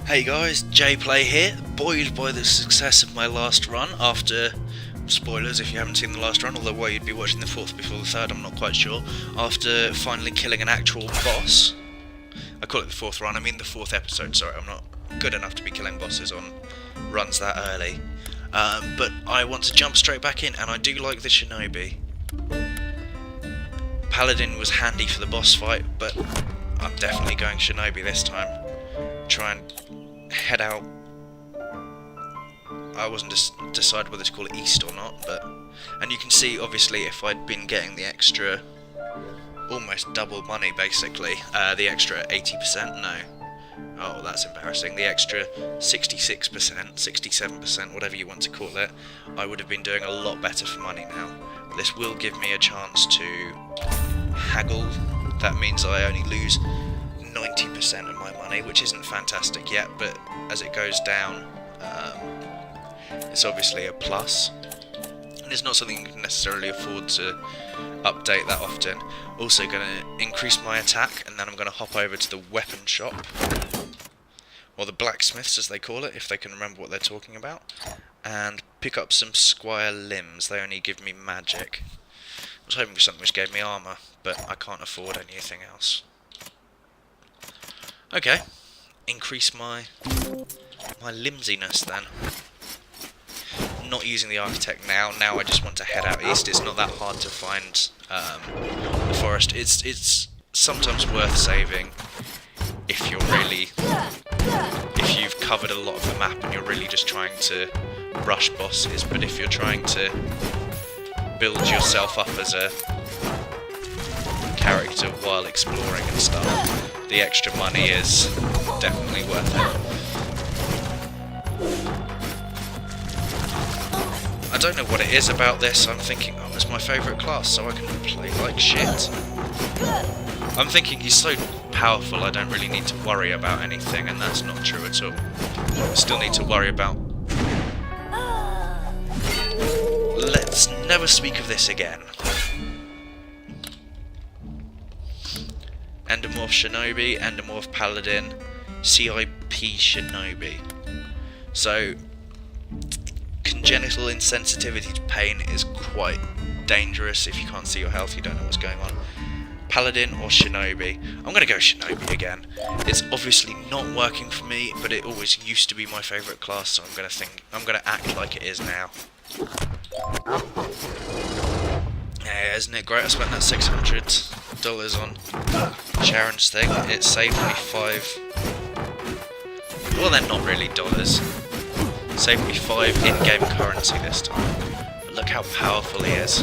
Hey guys, JPlay here, buoyed by the success of my last run after, spoilers if you haven't seen the last run, although why you'd be watching the fourth before the third, I'm not quite sure, after finally killing an actual boss. I call it the fourth run, I mean the fourth episode, sorry, I'm not good enough to be killing bosses on runs that early. But I want to jump straight back in, and I do like the Shinobi. Paladin was handy for the boss fight, but I'm definitely going Shinobi this time. Try and head out. I wasn't decide whether to call it east or not, and you can see obviously if I'd been getting the extra, almost double money basically, the extra 80%, no, oh that's embarrassing, the extra 66%, 67%, whatever you want to call it, I would have been doing a lot better for money now. This will give me a chance to haggle. That means I only lose 90% of my money, which isn't fantastic yet, but as it goes down, it's obviously a plus, and it's not something you can necessarily afford to update that often. Also going to increase my attack, and then I'm going to hop over to the weapon shop, or the blacksmiths as they call it, if they can remember what they're talking about, and pick up some squire limbs. They only give me magic. I was hoping for something which gave me armour, but I can't afford anything else. Okay, increase my limsiness then. Not using the architect now. Now I just want to head out east. It's not that hard to find the forest. It's sometimes worth saving if you've covered a lot of the map and you're really just trying to rush bosses. But if you're trying to build yourself up as a character while exploring and stuff, the extra money is definitely worth it. I don't know what it is about this. I'm thinking, oh, it's my favourite class, so I can play like shit. I'm thinking he's so powerful I don't really need to worry about anything, and that's not true at all. I still need to worry about... Let's never speak of this again. Endomorph Shinobi, Endomorph Paladin, CIP Shinobi. So, congenital insensitivity to pain is quite dangerous. If you can't see your health, you don't know what's going on. Paladin or Shinobi? I'm going to go Shinobi again. It's obviously not working for me, but it always used to be my favourite class, so I'm going to act like it is now. Yeah, isn't it great? I spent that $600 on Sharon's thing. It saved me well, they're not really dollars. It saved me 5 in-game currency this time. But look how powerful he is.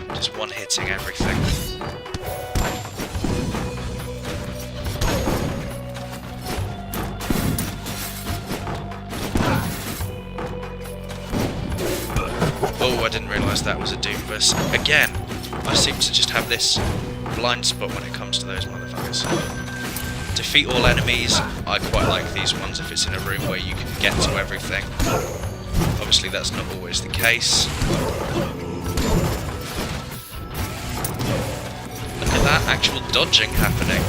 Just one-hitting everything. Oh, I didn't realise that was a Doofus. Again, I seem to just have this blind spot when it comes to those motherfuckers. Defeat all enemies. I quite like these ones if it's in a room where you can get to everything. Obviously that's not always the case. Look at that actual dodging happening.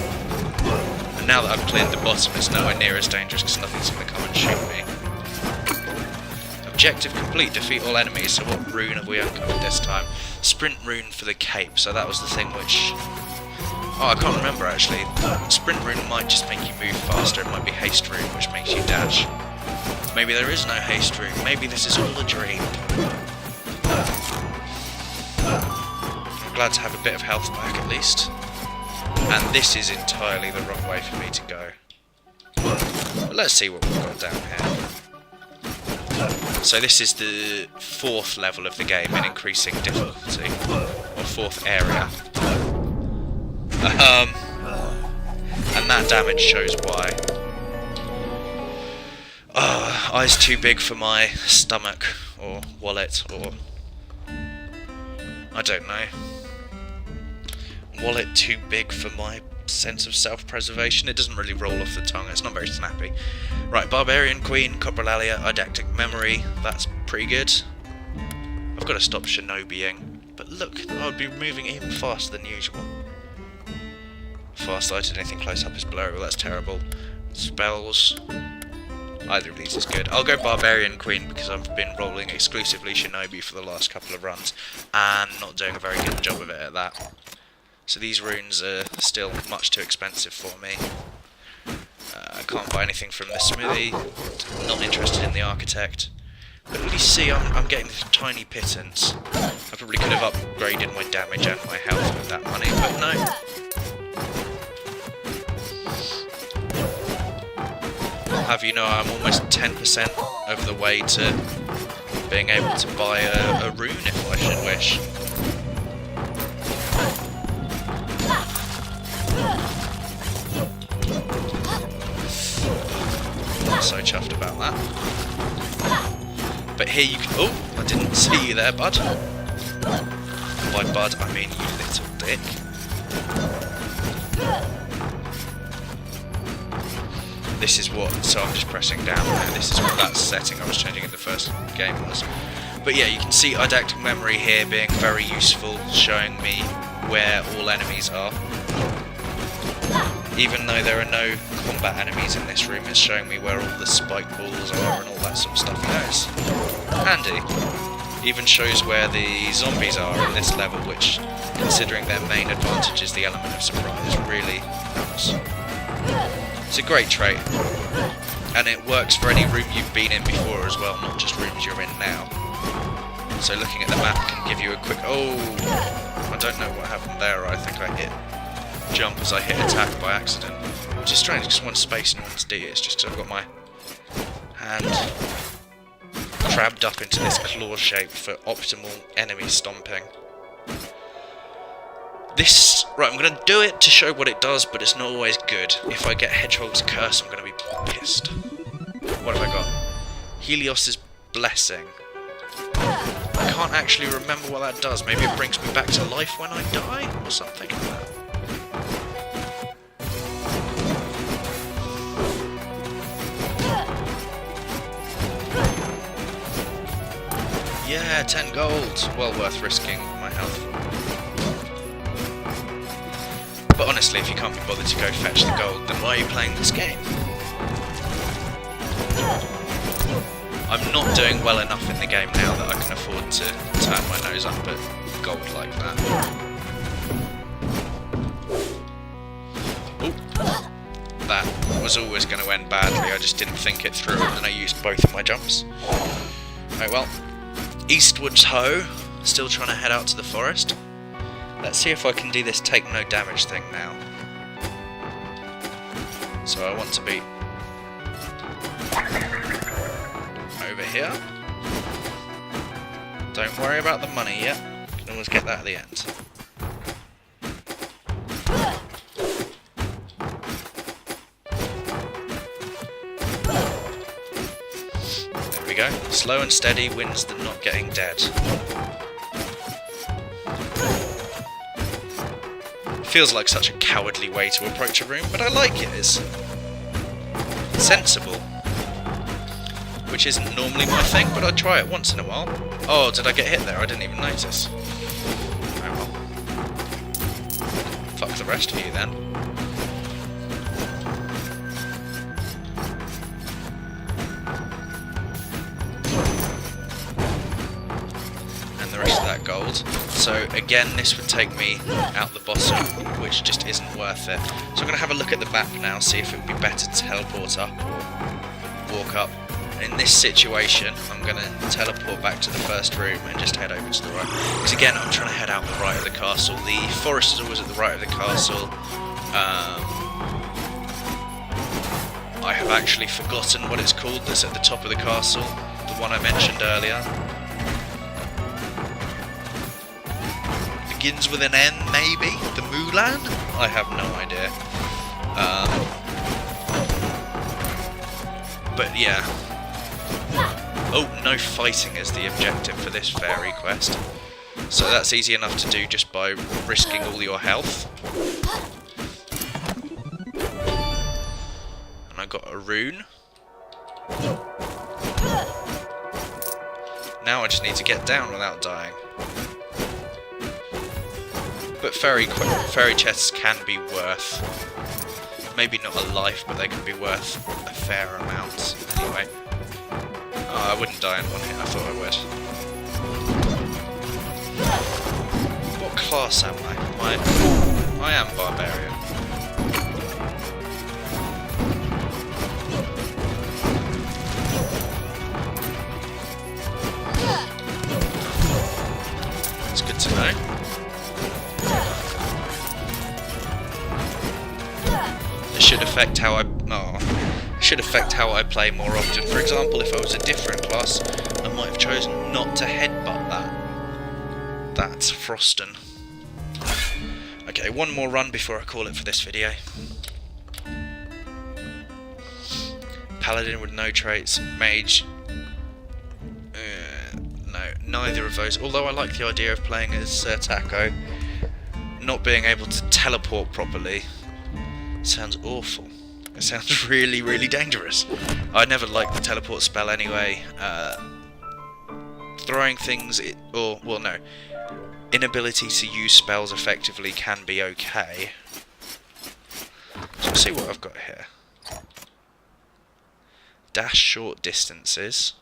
And now that I've cleared the bottom, it's nowhere near as dangerous because nothing's going to come and shoot me. Objective complete, defeat all enemies. So what rune have we uncovered this time? Sprint rune for the cape, so that was the thing which... Oh, I can't remember actually. Sprint rune might just make you move faster, it might be haste rune which makes you dash. Maybe there is no haste rune, maybe this is all a dream. I'm glad to have a bit of health back at least. And this is entirely the wrong way for me to go. But let's see what we've got down here. So this is the 4th level of the game in increasing difficulty, or 4th area. And that damage shows why. Eyes too big for my stomach, or wallet, or... I don't know. Wallet too big for my sense of self-preservation. It doesn't really roll off the tongue, it's not very snappy. Right, Barbarian Queen, Coprolalia, Didactic Memory, that's pretty good. I've got to stop Shinobiing, but look, I would be moving even faster than usual. Farsighted, anything close up is blurry, well that's terrible. Spells. Either of these is good. I'll go Barbarian Queen because I've been rolling exclusively Shinobi for the last couple of runs and not doing a very good job of it at that. So these runes are still much too expensive for me. I can't buy anything from the smithy, not interested in the architect. But at least see I'm getting this tiny pittance. I probably could have upgraded my damage and my health with that money, but no. I'll have you know I'm almost 10% of the way to being able to buy a rune if I should wish. I'm so chuffed about that. But here you can... Oh, I didn't see you there, bud. By bud, I mean you little dick. This is what... So I'm just pressing down there. This is what that setting I was changing in the first game was. But yeah, you can see Didactic Memory here being very useful, showing me where all enemies are. Even though there are no combat enemies in this room, it's showing me where all the spike balls are and all that sort of stuff. You know, it's handy. Even shows where the zombies are in this level, which, considering their main advantage is the element of surprise, really helps. It's a great trait, and it works for any room you've been in before as well, not just rooms you're in now. So looking at the map can give you a quick... Oh, I don't know what happened there. I think I hit jump as I hit attack by accident. Which is strange, because one space and one's D. It's just I've got my hand crabbed up into this claw shape for optimal enemy stomping. This... Right, I'm going to do it to show what it does, but it's not always good. If I get Hedgehog's Curse, I'm going to be pissed. What have I got? Helios's Blessing. I can't actually remember what that does. Maybe it brings me back to life when I die, or something like that. Yeah, 10 gold. Well worth risking my health. But honestly, if you can't be bothered to go fetch the gold, then why are you playing this game? I'm not doing well enough in the game now that I can afford to turn my nose up at gold like that. Oop. That was always going to end badly, I just didn't think it through and I used both of my jumps. Oh well. Eastwards ho! Still trying to head out to the forest. Let's see if I can do this take no damage thing now. So I want to be over here. Don't worry about the money yet. You can always get that at the end. There we go. Slow and steady wins the not getting dead. Feels like such a cowardly way to approach a room, but I like it. It's sensible. Which isn't normally my thing, but I try it once in a while. Oh, did I get hit there? I didn't even notice. Oh well. Fuck the rest of you then. And the rest of that gold. So again, this would take me out the bottom, which just isn't worth it. So I'm going to have a look at the map now, see if it would be better to teleport up or walk up. In this situation, I'm going to teleport back to the first room and just head over to the right. Because again, I'm trying to head out the right of the castle. The forest is always at the right of the castle. I have actually forgotten what it's called that's at the top of the castle. The one I mentioned earlier. Begins with an N, maybe? The Mulan? I have no idea. But yeah. Oh, no fighting is the objective for this fairy quest. So that's easy enough to do just by risking all your health. And I got a rune. Now I just need to get down without dying. But fairy chests can be worth Maybe not a life, but they can be worth a fair amount. Anyway. Oh, I wouldn't die in one hit, I thought I would. What class am I? I am Barbarian. It's good to know. It should affect how should affect how I play more often. For example, if I was a different class, I might have chosen not to headbutt that. That's Froston. Okay, one more run before I call it for this video. Paladin with no traits, mage. No, neither of those. Although I like the idea of playing as Taco, not being able to teleport properly sounds awful. It sounds really, really dangerous. I never liked the teleport spell anyway. Throwing things, inability to use spells effectively can be okay. So let's see what I've got here. Dash short distances.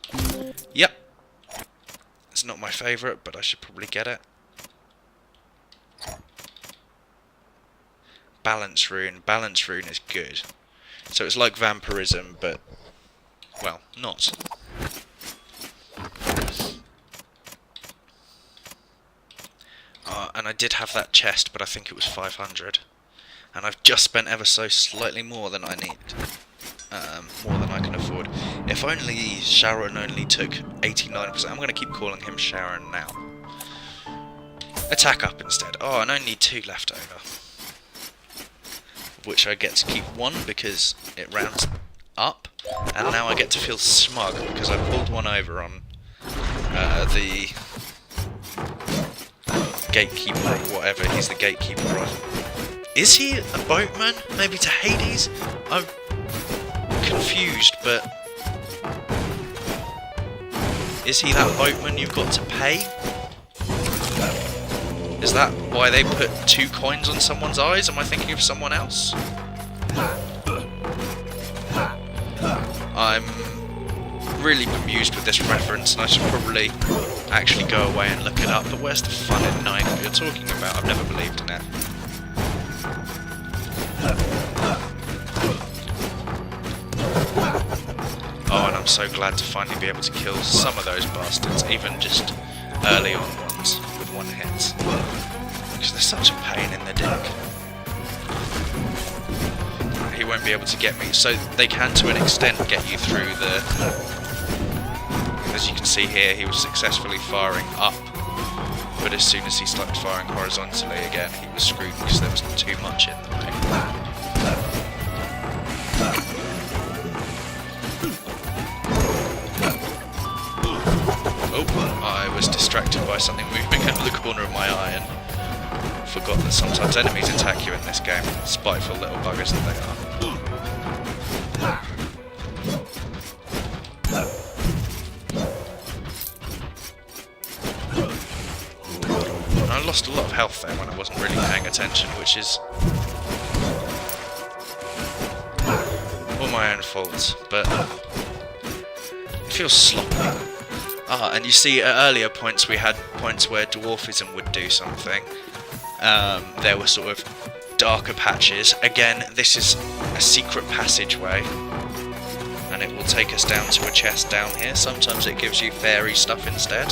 Yep. It's not my favourite, but I should probably get it. Balance rune. Balance rune is good. So it's like vampirism, but, well, not. And I did have that chest, but I think it was 500. And I've just spent ever so slightly more than I need. More than I can afford. If only Sharon only took 89%. I'm going to keep calling him Sharon now. Attack up instead. Oh, and I only need 2 left over. Which I get to keep 1 because it rounds up. And now I get to feel smug because I pulled 1 over on the Gatekeeper or whatever. He's the Gatekeeper, right? Is he a boatman? Maybe to Hades? I'm confused, but is he that boatman you've got to pay? Is that why they put 2 coins on someone's eyes? Am I thinking of someone else? I'm really bemused with this reference, and I should probably actually go away and look it up. But where's the fun in knowing what you're talking about? I've never believed in it. Oh, and I'm so glad to finally be able to kill some of those bastards, even just early on ones with 1 hit. Because they're such a pain in the dick. He won't be able to get me, so they can to an extent get you through the... As you can see here, he was successfully firing up, but as soon as he started firing horizontally again, he was screwed because there was too much in the way. Oh, I was distracted by something moving out of the corner of my eye and forgot that sometimes enemies attack you in this game. Spiteful little buggers that they are. I lost a lot of health there when I wasn't really paying attention, which is all my own fault, but it feels sloppy. And you see at earlier points we had points where dwarfism would do something. There were sort of darker patches. Again, this is a secret passageway, and it will take us down to a chest down here. Sometimes it gives you fairy stuff instead.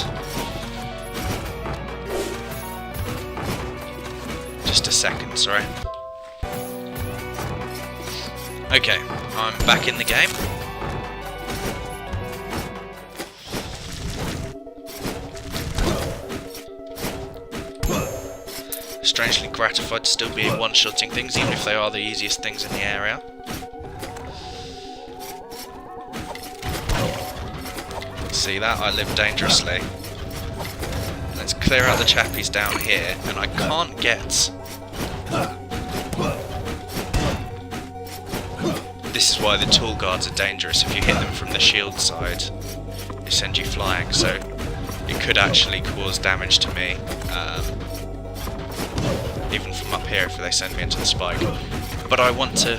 Just a second, sorry. Okay, I'm back in the game. Strangely gratified to still be one-shotting things, even if they are the easiest things in the area. See that? I live dangerously. Let's clear out the chappies down here, and I can't get... This is why the tool guards are dangerous. If you hit them from the shield side, they send you flying, so it could actually cause damage to me. Even from up here if they send me into the spike. but I want to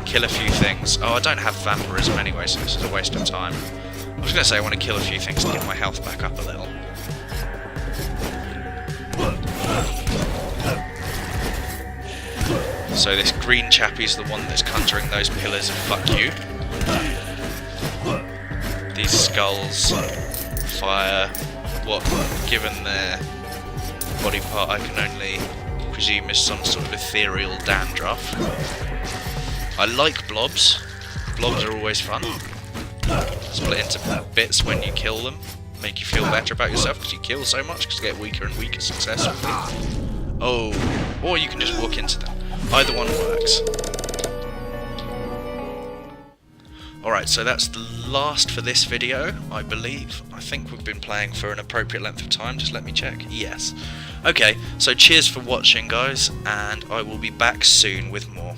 kill a few things. Oh, I don't have vampirism anyway, so this is a waste of time. I was going to say I want to kill a few things to get my health back up a little. So this green chappie's the one that's conjuring those pillars of fuck you. These skulls fire what, given their body part, I can only presume is some sort of ethereal dandruff. I like blobs. Blobs are always fun. Split into bits when you kill them. Make you feel better about yourself because you kill so much because you get weaker and weaker successfully. Oh, or you can just walk into them. Either one works. Alright, so that's the last for this video, I believe. I think we've been playing for an appropriate length of time, just let me check. Yes. Okay, so cheers for watching, guys, and I will be back soon with more.